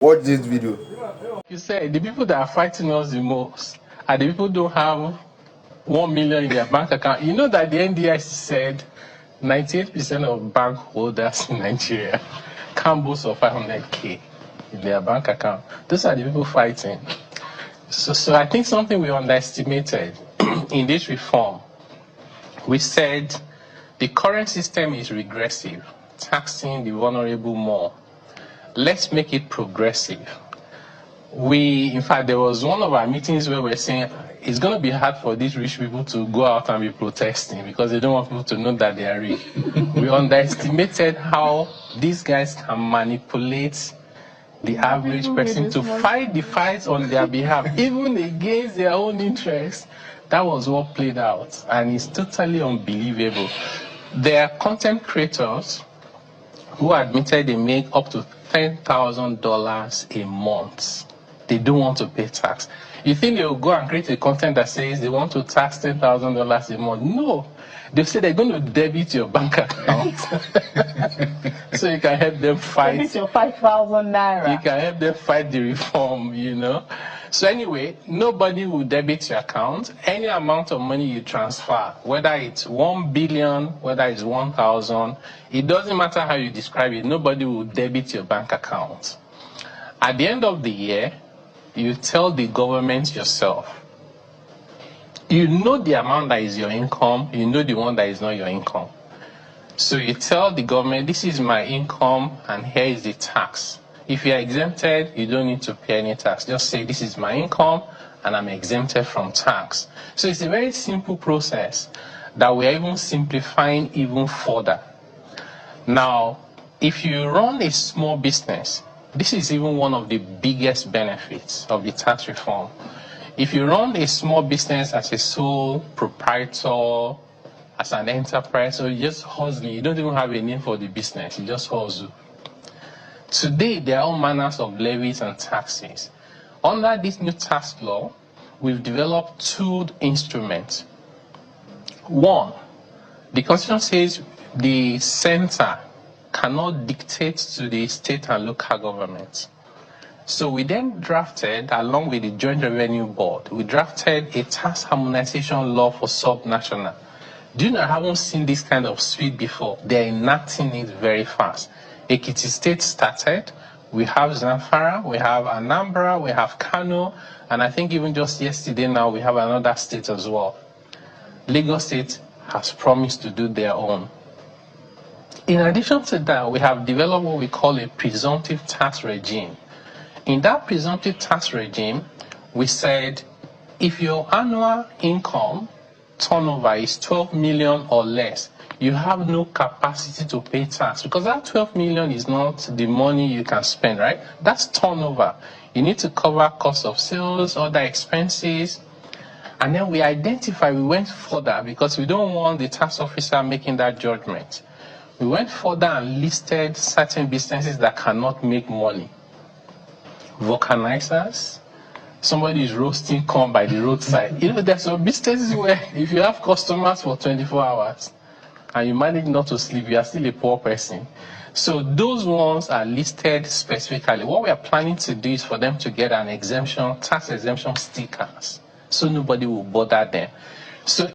Watch this video. You said the people that are fighting us the most are the people who don't have 1 million in their bank account. You know that the NDIC said 98% of bank holders in Nigeria can't boast of 500K in their bank account. Those are the people fighting. So I think something we underestimated in this reform, we said the current system is regressive, taxing the vulnerable more. Let's make it progressive. In fact, there was one of our meetings where we were saying it's going to be hard for these rich people to go out and be protesting because they don't want people to know that they are rich. We underestimated how these guys can manipulate the average person to fight the fights on their behalf, even against their own interests. That was what played out, and it's totally unbelievable. There are content creators who admitted they make up to $10,000 a month. They don't want to pay tax. You think they will go and create a content that says they want to tax $10,000 a month? No. They say they're going to debit your bank account. So you can help them fight. Debit your 5,000 naira. You can help them fight the reform, you know. So anyway, nobody will debit your account. Any amount of money you transfer, whether it's 1 billion, whether it's 1,000, it doesn't matter how you describe it, nobody will debit your bank account. At the end of the year, you tell the government yourself. You know the amount that is your income, you know the one that is not your income. So you tell the government, this is my income and here is the tax. If you are exempted, you don't need to pay any tax. Just say, this is my income and I'm exempted from tax. So it's a very simple process that we are even simplifying even further. Now, if you run a small business, this is even one of the biggest benefits of the tax reform. If you run a small business as a sole proprietor, as an enterprise, or you just hustling, you don't even have a name for the business, you just hustle. Today, there are all manners of levies and taxes. Under this new tax law, we've developed two instruments. One, the Constitution says the center cannot dictate to the state and local governments. So we then drafted, along with the Joint Revenue Board, we drafted a tax harmonization law for subnational. Do you know, I haven't seen this kind of suite before. They're enacting it very fast. Ekiti State started. We have Zamfara, we have Anambra, we have Kano, and I think even just yesterday now we have another state as well. Lagos State has promised to do their own. In addition to that, we have developed what we call a presumptive tax regime. In that presumptive tax regime, we said if your annual income turnover is 12 million or less, you have no capacity to pay tax because that 12 million is not the money you can spend, right? That's turnover. You need to cover cost of sales, other expenses. And then we went further because we don't want the tax officer making that judgment. We went further and listed certain businesses that cannot make money. Vulcanizers, somebody is roasting corn by the roadside. You know, there's some businesses where if you have customers for 24 hours and you manage not to sleep, you are still a poor person. So those ones are listed specifically. What we are planning to do is for them to get an exemption, tax exemption stickers, so nobody will bother them. So